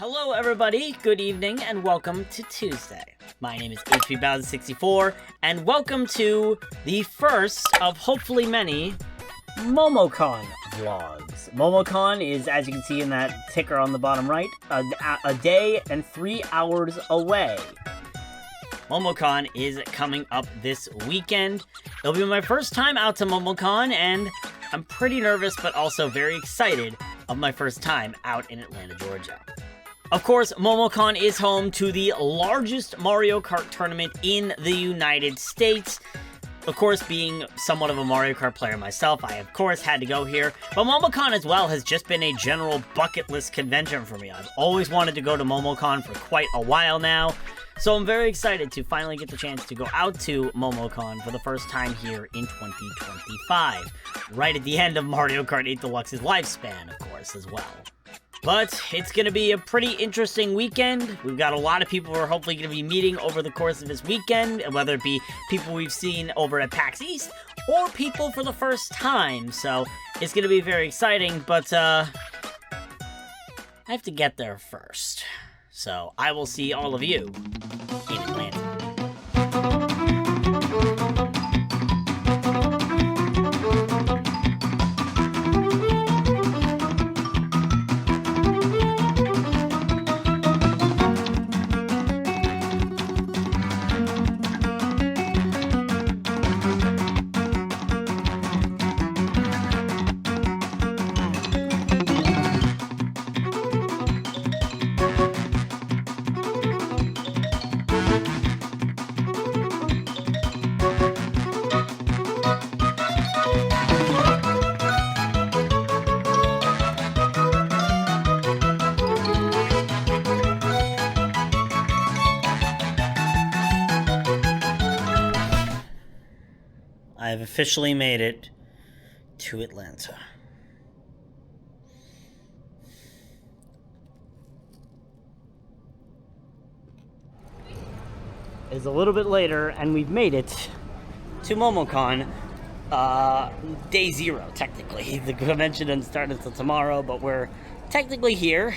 Hello everybody, good evening, and welcome to Tuesday. My name is HBBowsy64, and welcome to the first of hopefully many Momocon vlogs. Momocon is, as you can see in that ticker on the bottom right, a day and 3 hours away. Momocon is coming up this weekend. It'll be my first time out to Momocon, and I'm pretty nervous but also very excited of my first time out in Atlanta, Georgia. Of course, Momocon is home to the largest Mario Kart tournament in the United States. Of course, being somewhat of a Mario Kart player myself, I of course had to go here. But Momocon as well has just been a general bucket list convention for me. I've always wanted to go to Momocon for quite a while now. So I'm very excited to finally get the chance to go out to Momocon for the first time here in 2025. Right at the end of Mario Kart 8 Deluxe's lifespan, of course, as well. But it's going to be a pretty interesting weekend. We've got a lot of people we're hopefully going to be meeting over the course of this weekend, whether it be people we've seen over at PAX East or people for the first time. So it's going to be very exciting, but I have to get there first. So I will see all of you in Atlanta. I've officially made it to Atlanta. It's a little bit later, and we've made it to Momocon. Day 0, technically. The convention doesn't start until tomorrow, but we're technically here.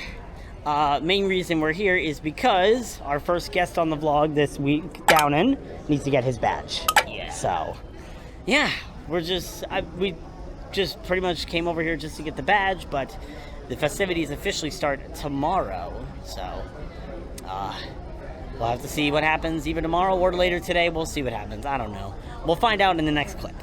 Main reason we're here is because our first guest on the vlog this week, Downen, needs to get his badge. Yeah. So, yeah, we just pretty much came over here just to get the badge, but the festivities officially start tomorrow. So, we'll have to see what happens either tomorrow or later today. We'll see what happens. I don't know. We'll find out in the next clip.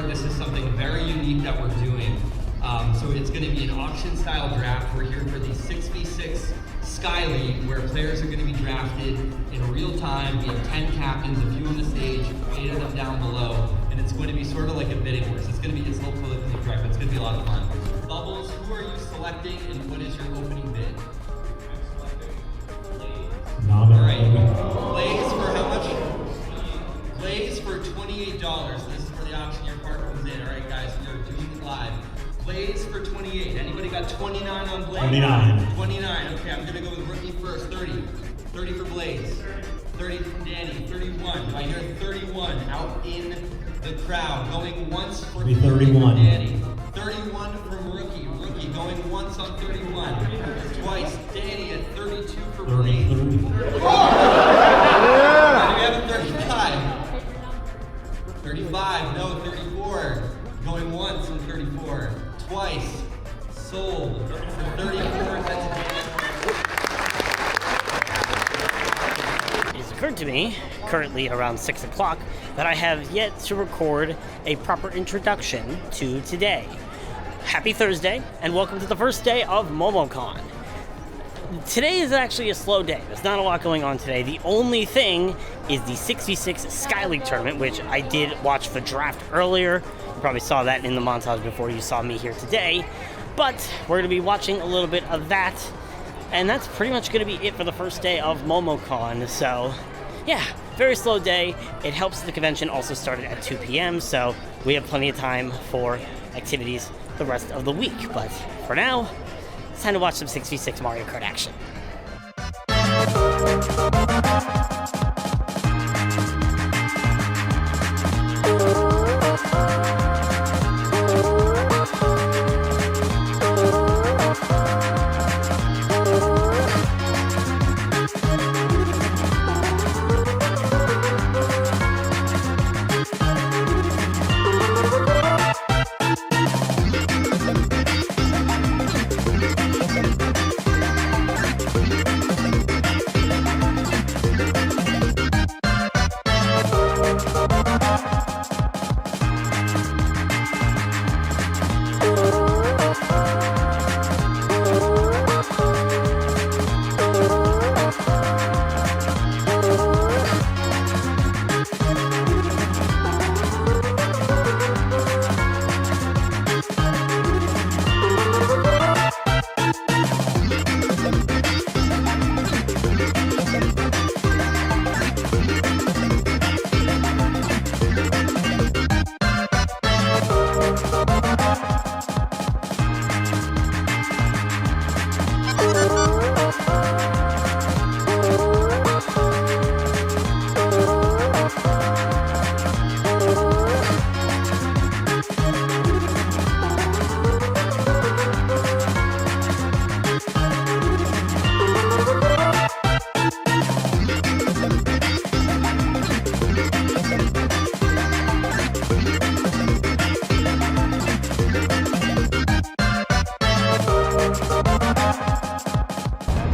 This is something very unique that we're doing. So it's going to be an auction-style draft. We're here for the 6v6 Sky League, where players are going to be drafted in real time. We have 10 captains, a few on the stage, 8 of them down below, and it's going to be sort of like a bidding horse. It's going to be this whole politically correct. It's going to be a lot of fun. Bubbles, who are you selecting, and what is your opening bid? I'm selecting Blaze. All right. Blaze for how much? Blaze for $28. This is where the auctioneer part comes in. All right, guys, we are doing it live. Blaze for 28. Anybody got 29 on Blaze? 29. 29. Okay, I'm gonna go with rookie first. 30. 30 for Blaze. 30 from Danny. 31. Do I hear 31 out in the crowd? Going once for 31. Danny. 31 from rookie. Rookie going once on 31. Twice. Danny at 32 for Blaze. Do we have a 35? 35. No, 34. Going once on 34. Twice. Sold for 34. It's occurred to me, currently around 6 o'clock, that I have yet to record a proper introduction to today. Happy Thursday, and welcome to the first day of Momocon. Today is actually a slow day. There's not a lot going on today. The only thing is the 6v6 Sky League tournament, which I did watch the draft earlier. You probably saw that in the montage before you saw me here today. But we're going to be watching a little bit of that. And that's pretty much going to be it for the first day of Momocon. So, yeah, very slow day. It helps the convention also started at 2 p.m., so we have plenty of time for activities the rest of the week. But for now, it's time to watch some 6v6 Mario Kart action.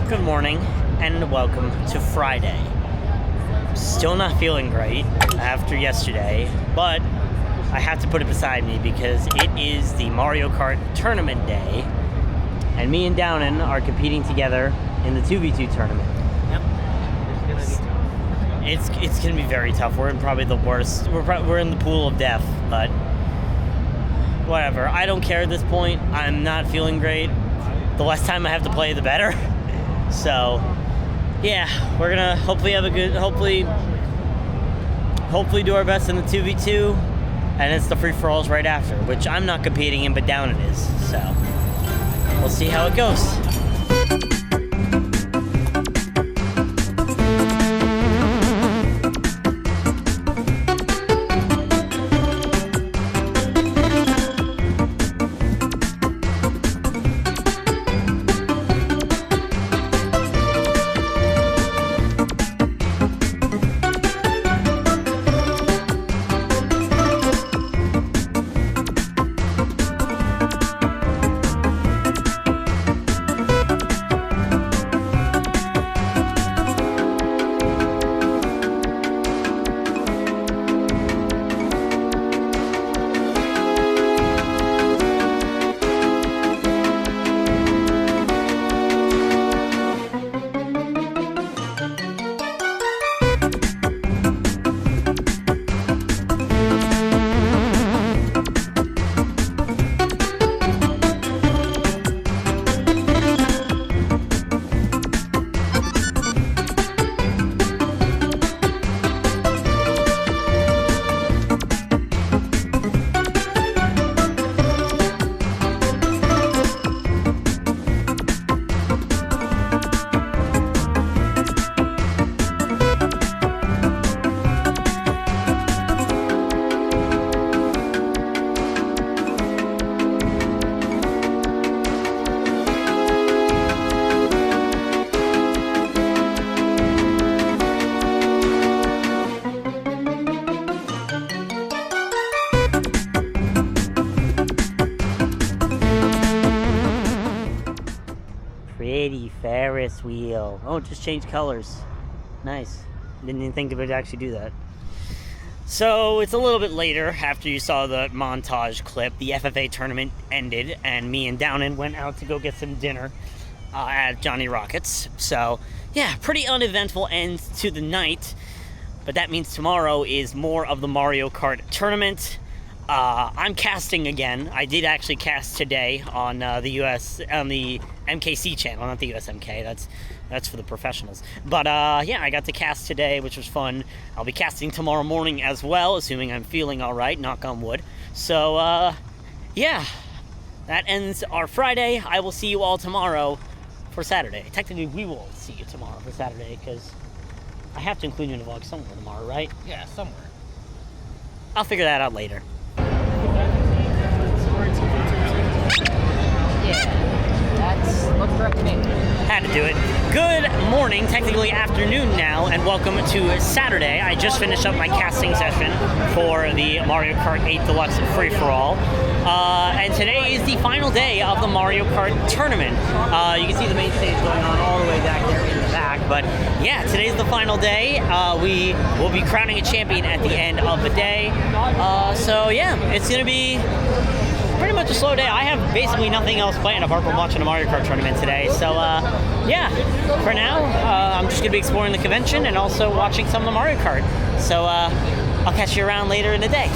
Good morning and welcome to Friday. Still not feeling great after yesterday, but I have to put it beside me because it is the Mario Kart tournament day, and me and Downen are competing together in the 2v2 tournament. Yep. It's gonna be very tough. We're in probably the worst. We're in the pool of death, but whatever. I don't care at this point. I'm not feeling great. The less time I have to play, the better. So, yeah, we're gonna hopefully have a good, hopefully do our best in the 2v2, and it's the free-for-alls right after, which I'm not competing in, but Downen is. So, we'll see how it goes. Pretty Ferris wheel. Oh, it just changed colors. Nice. Didn't even think it would actually do that. So it's a little bit later after you saw the montage clip. The FFA tournament ended, and me and Downen went out to go get some dinner at Johnny Rockets. So yeah, pretty uneventful end to the night. But that means tomorrow is more of the Mario Kart tournament. I'm casting again. I did actually cast today on the MKC channel, not the USMK. That's That's for the professionals. But yeah, I got to cast today, which was fun. I'll be casting tomorrow morning as well, assuming I'm feeling all right, knock on wood. So yeah, that ends our Friday. I will see you all tomorrow for Saturday. Technically, we will see you tomorrow for Saturday, because I have to include you in the vlog somewhere tomorrow, right? Yeah, somewhere. I'll figure that out later. Looks correct to me. Had to do it. Good morning, technically afternoon now, and welcome to Saturday. I just finished up my casting session for the Mario Kart 8 Deluxe Free-For-All. And today is the final day of the Mario Kart tournament. You can see the main stage going on all the way back there in the back, but yeah, today's the final day. We will be crowning a champion at the end of the day. So yeah, it's gonna be pretty much a slow day. I have basically nothing else planned apart from watching the Mario Kart tournament today. So yeah, for now, I'm just gonna be exploring the convention and also watching some of the Mario Kart. So I'll catch you around later in the day.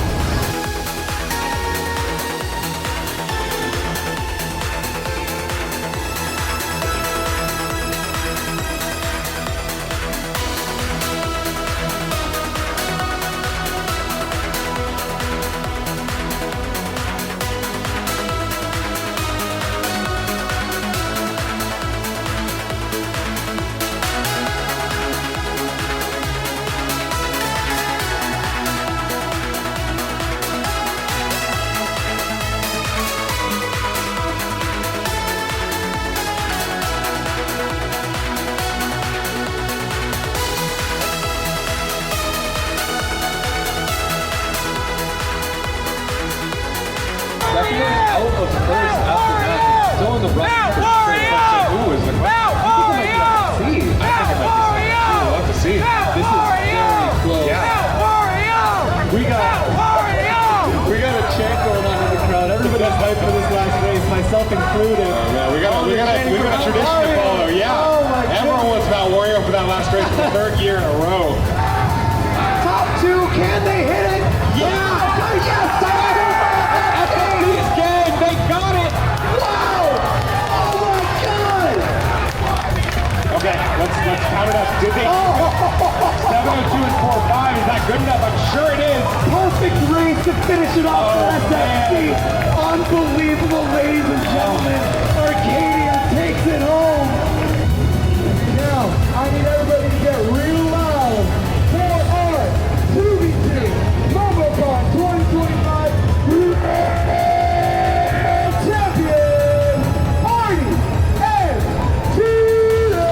Still in the running for who is the question? We'll have to see. This is very close. Yeah. We got a chant going on in the crowd. Everybody's hyped for this last race, myself included. Man, we got a tradition to follow. Yeah. Everyone wants Mount Wario for that last race for the third year in a row. Top two, can they hit it? Yeah! Yes! They got it! Wow! Oh my God! Okay, let's count it up. Did they? 702 and 45. Is that good enough? I'm sure it is. Perfect race to finish it off for SFC. Unbelievable, ladies and gentlemen. Arcadia takes it home. Now, I need everybody to get real loud for our 2v2 Momocon 2025 champion, Marty and Tina!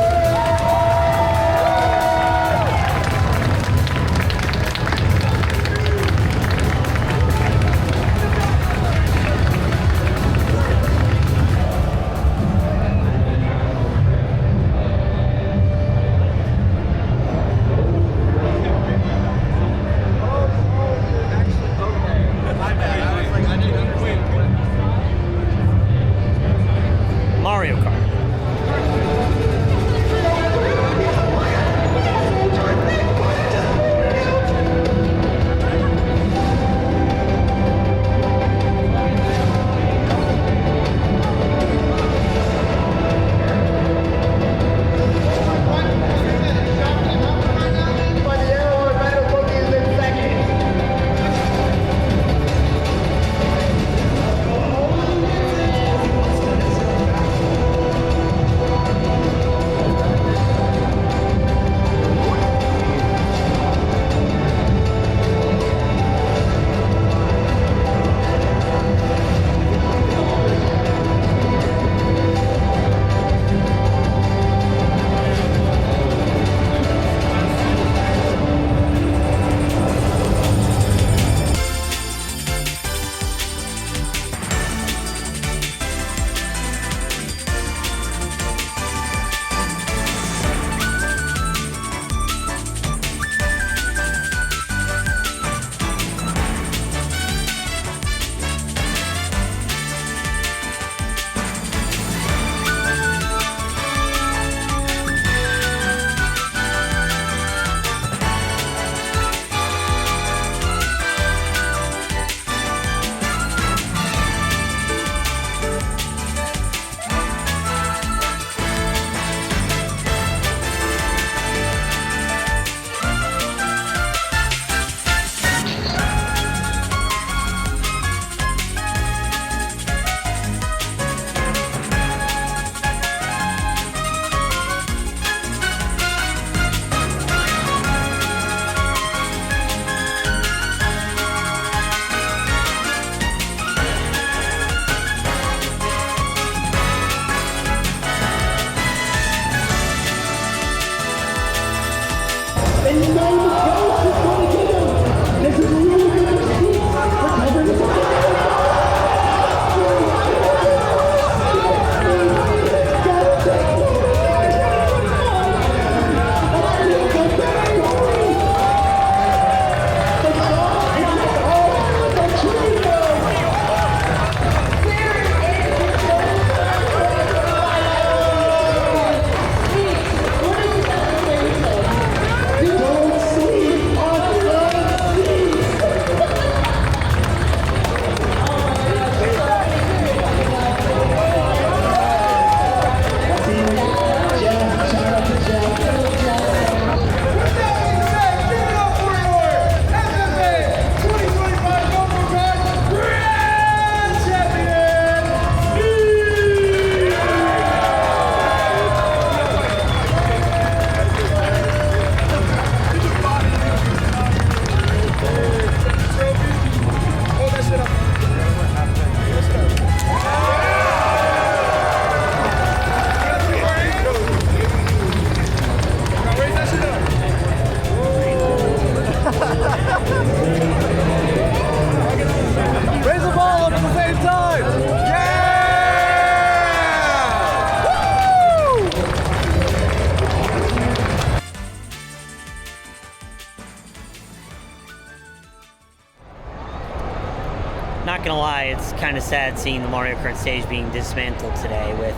not gonna lie, it's kind of sad seeing the Mario Kart stage being dismantled today with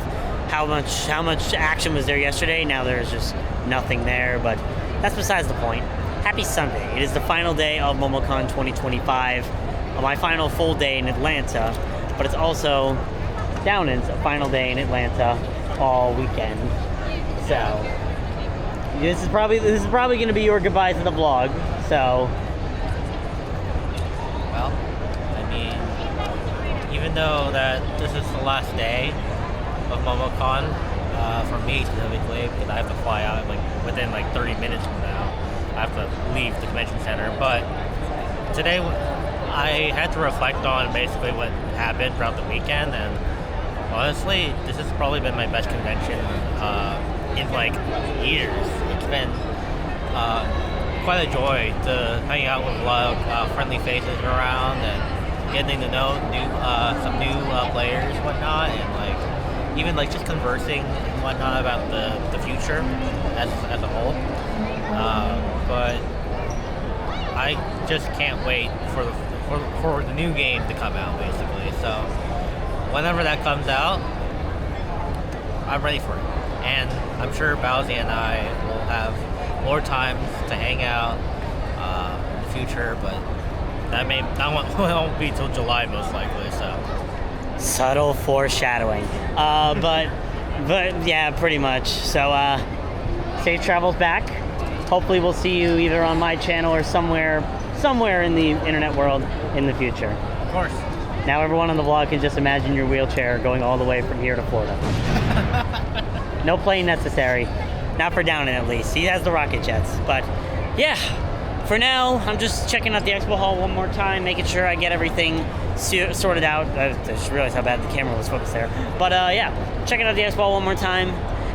how much action was there yesterday. Now there's just nothing there, but that's besides the point. Happy Sunday. It is the final day of Momocon 2025, my final full day in Atlanta, but it's also Downing's final day in Atlanta all weekend. So this is probably going to be your goodbye to the vlog. So, well, I mean, even though that this is the last day of Momocon, for me specifically, because I have to fly out like within like 30 minutes from now, I have to leave the convention center. But today, I had to reflect on basically what happened throughout the weekend, and honestly, this has probably been my best convention in like years. It's been quite a joy to hang out with a lot of friendly faces around and getting to know some new players and whatnot, and like even like just conversing and whatnot about the future as a whole. But I just can't wait for the new game to come out, basically. So whenever that comes out, I'm ready for it. And I'm sure Bowsy and I will have more times to hang out in the future, but that won't be till July most likely. So subtle foreshadowing. But yeah, pretty much. So safe travels back. Hopefully we'll see you either on my channel or somewhere in the internet world in the future. Of course. Now everyone on the vlog can just imagine your wheelchair going all the way from here to Florida. No plane necessary. Not for Downing, at least. He has the rocket jets. But yeah, for now, I'm just checking out the expo hall one more time, making sure I get everything sorted out. I just realized how bad the camera was focused there. But yeah, checking out the expo hall one more time,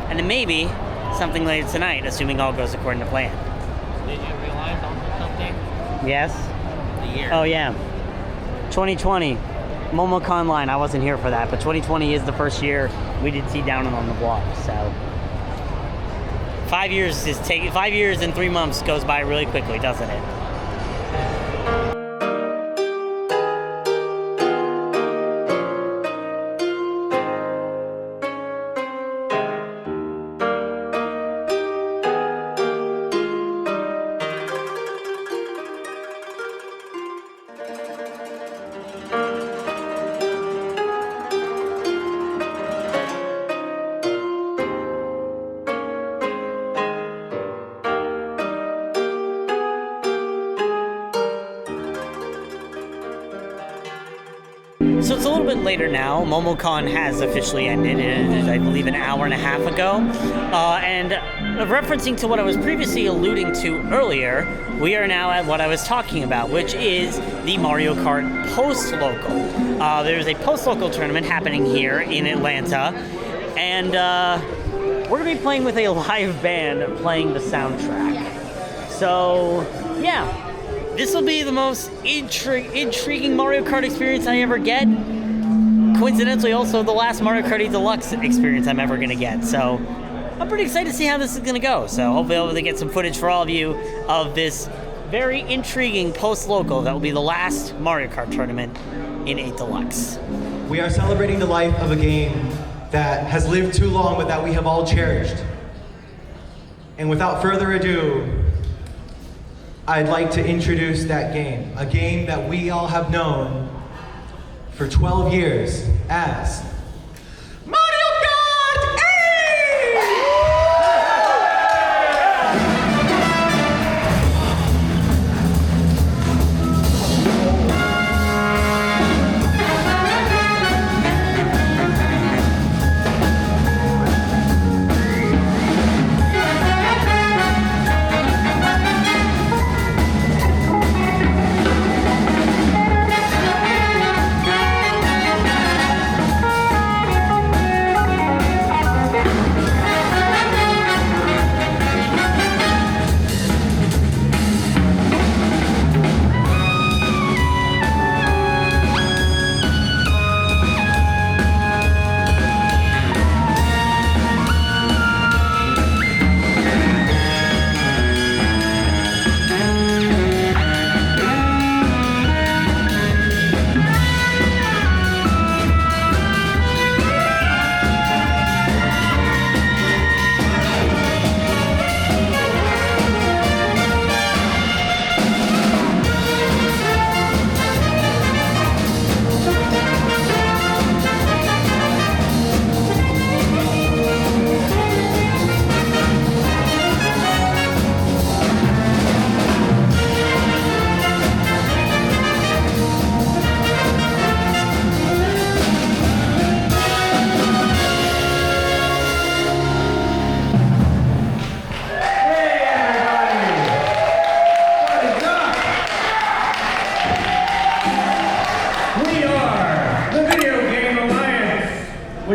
and then maybe something later tonight, assuming all goes according to plan. Did you realize something? Yes? The year. Oh yeah. 2020. Momocon line. I wasn't here for that, but 2020 is the first year we did see Downing on the vlog. So 5 years and 3 months goes by really quickly, doesn't it? So it's a little bit later now. Momocon has officially ended. It is, I believe, an hour and a half ago. And referencing to what I was previously alluding to earlier, we are now at what I was talking about, which is the Mario Kart post-local. There's a post-local tournament happening here in Atlanta, and we're going to be playing with a live band playing the soundtrack. So, yeah. This will be the most intriguing Mario Kart experience I ever get. Coincidentally, also the last Mario Kart Deluxe experience I'm ever going to get. So I'm pretty excited to see how this is going to go. So hopefully I'll be able to get some footage for all of you of this very intriguing post-local that will be the last Mario Kart tournament in 8 Deluxe. We are celebrating the life of a game that has lived too long, but that we have all cherished. And without further ado, I'd like to introduce that game, a game that we all have known for 12 years as Mario Kart 8!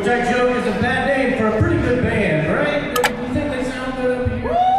which I joke is a bad name for a pretty good band, right? You think they sound good up here?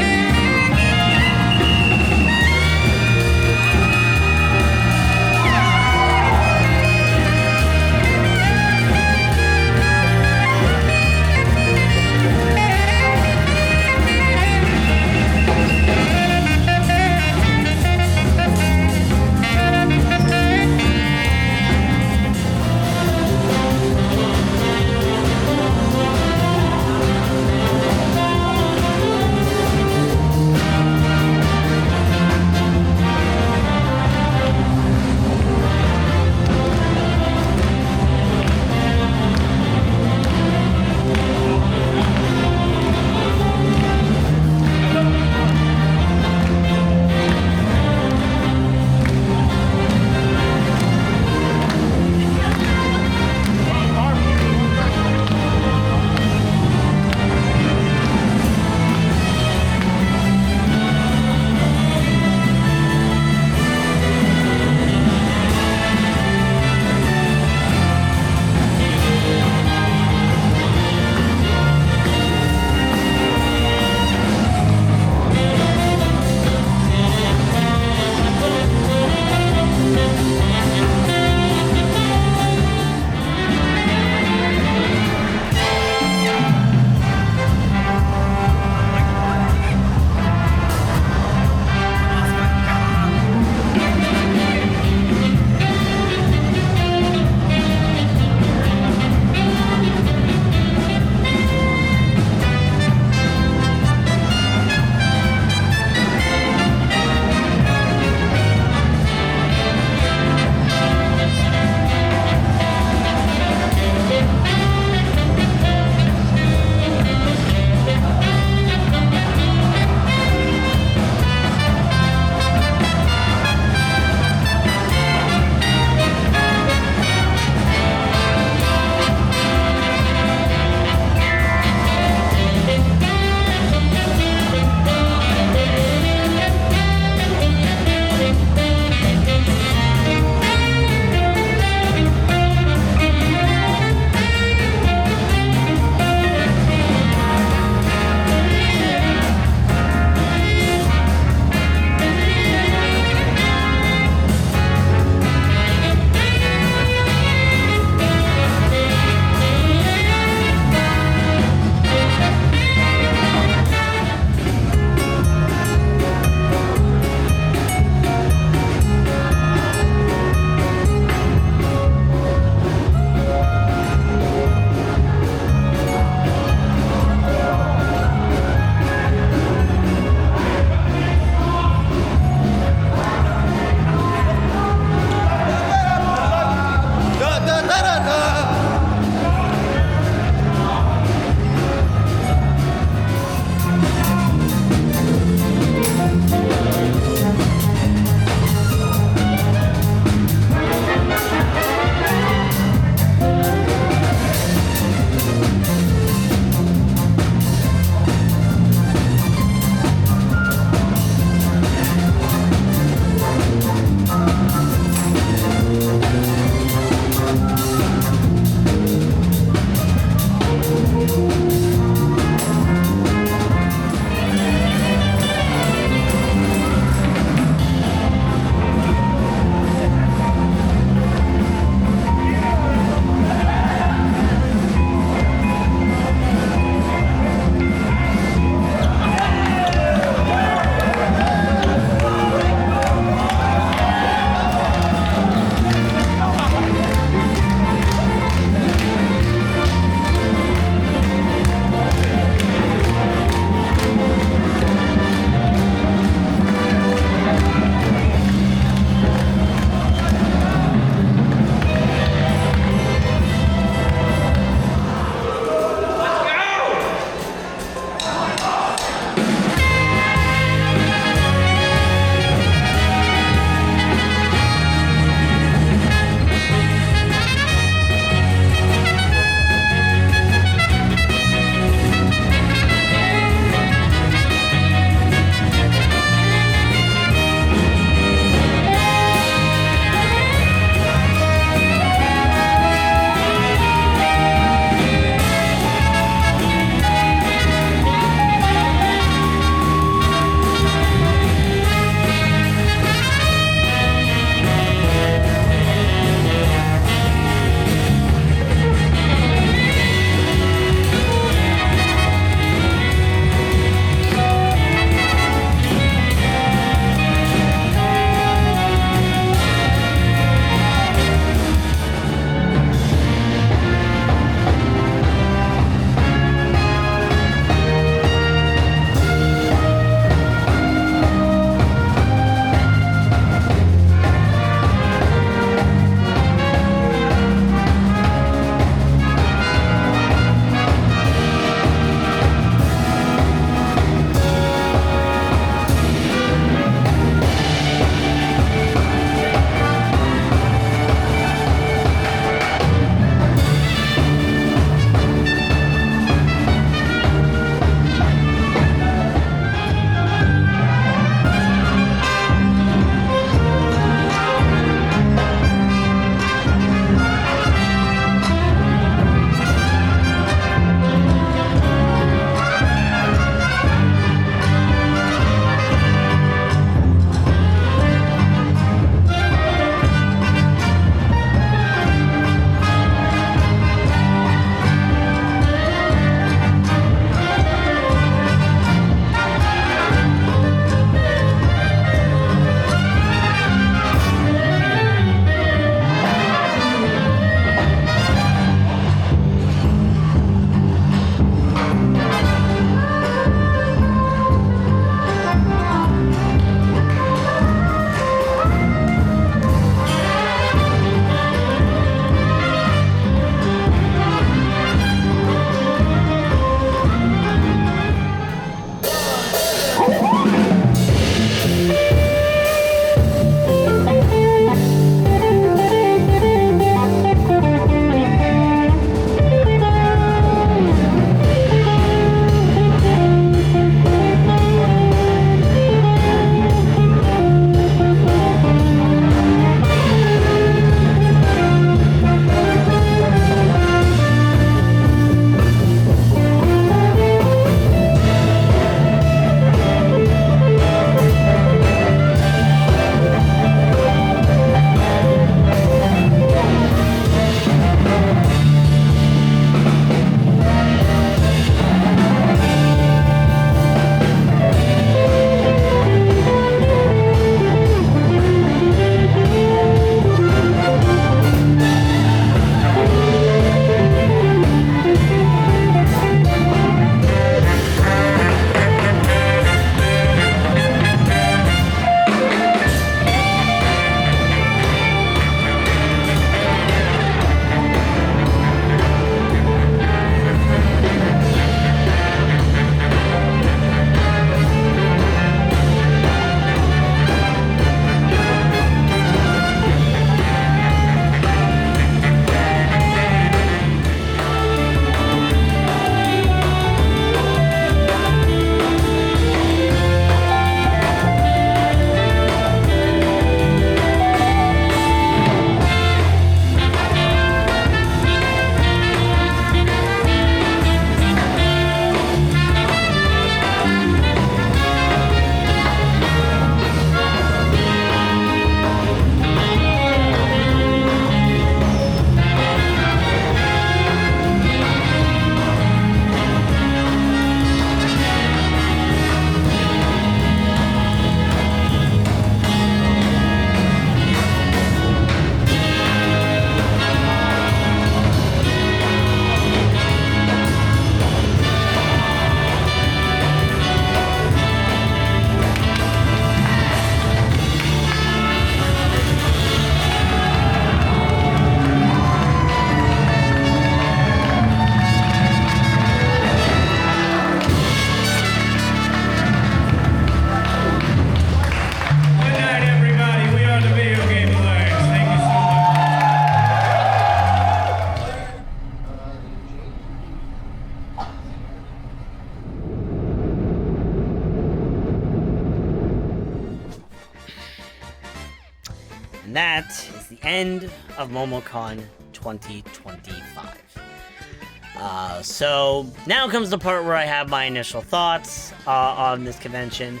And that is the end of Momocon 2025. So now comes the part where I have my initial thoughts on this convention.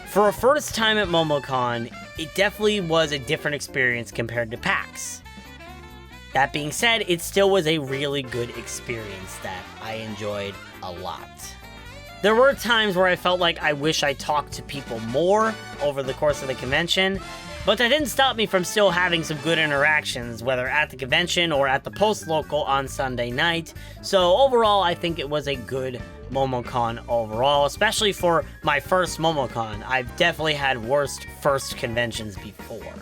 For a first time at Momocon, it definitely was a different experience compared to PAX. That being said, it still was a really good experience that I enjoyed a lot. There were times where I felt like I wish I talked to people more over the course of the convention, but that didn't stop me from still having some good interactions, whether at the convention or at the post-local on Sunday night. So overall, I think it was a good Momocon overall, especially for my first Momocon. I've definitely had worse first conventions before.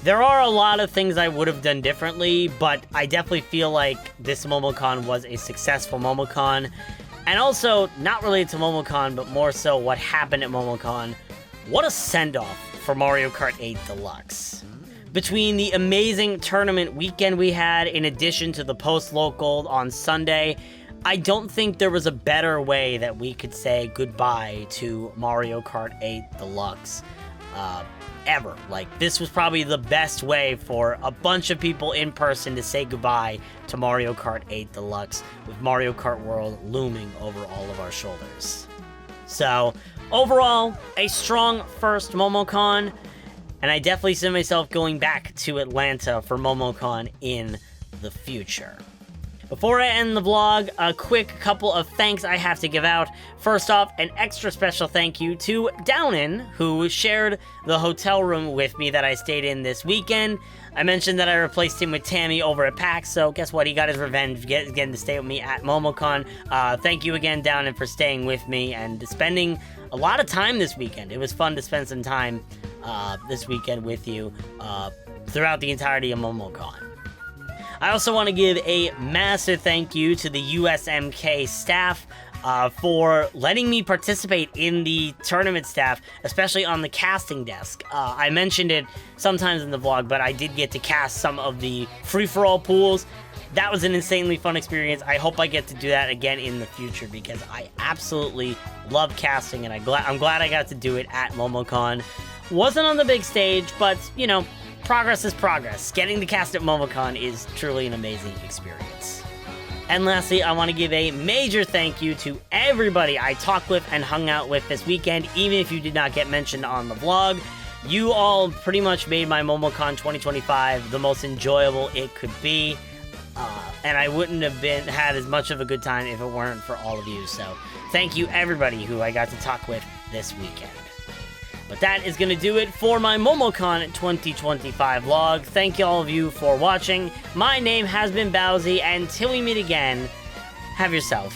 There are a lot of things I would have done differently, but I definitely feel like this Momocon was a successful Momocon. And also, not related to Momocon, but more so what happened at Momocon. What a send-off for Mario Kart 8 Deluxe. Between the amazing tournament weekend we had, in addition to the post-local on Sunday, I don't think there was a better way that we could say goodbye to Mario Kart 8 Deluxe ever. Like, this was probably the best way for a bunch of people in person to say goodbye to Mario Kart 8 Deluxe, with Mario Kart World looming over all of our shoulders. So, overall, a strong first Momocon, and I definitely see myself going back to Atlanta for Momocon in the future. Before I end the vlog, a quick couple of thanks I have to give out. First off, an extra special thank you to Downin, who shared the hotel room with me that I stayed in this weekend. I mentioned that I replaced him with Tammy over at PAX, so guess what? He got his revenge getting to stay with me at Momocon. Thank you again, Downin, for staying with me and spending a lot of time this weekend. It was fun to spend some time this weekend with you throughout the entirety of Momocon. I also want to give a massive thank you to the USMK staff for letting me participate in the tournament staff, especially on the casting desk. I mentioned it sometimes in the vlog, but I did get to cast some of the free-for-all pools. That was an insanely fun experience. I hope I get to do that again in the future because I absolutely love casting, and I'm glad I got to do it at Momocon. Wasn't on the big stage, but, you know, progress is progress. Getting the cast at Momocon is truly an amazing experience. And lastly, I want to give a major thank you to everybody I talked with and hung out with this weekend, even if you did not get mentioned on the vlog. You all pretty much made my Momocon 2025 the most enjoyable it could be. And I wouldn't have had as much of a good time if it weren't for all of you. So thank you everybody who I got to talk with this weekend. But that is going to do it for my Momocon 2025 vlog. Thank you all of you for watching. My name has been Bowsy, and till we meet again, have yourself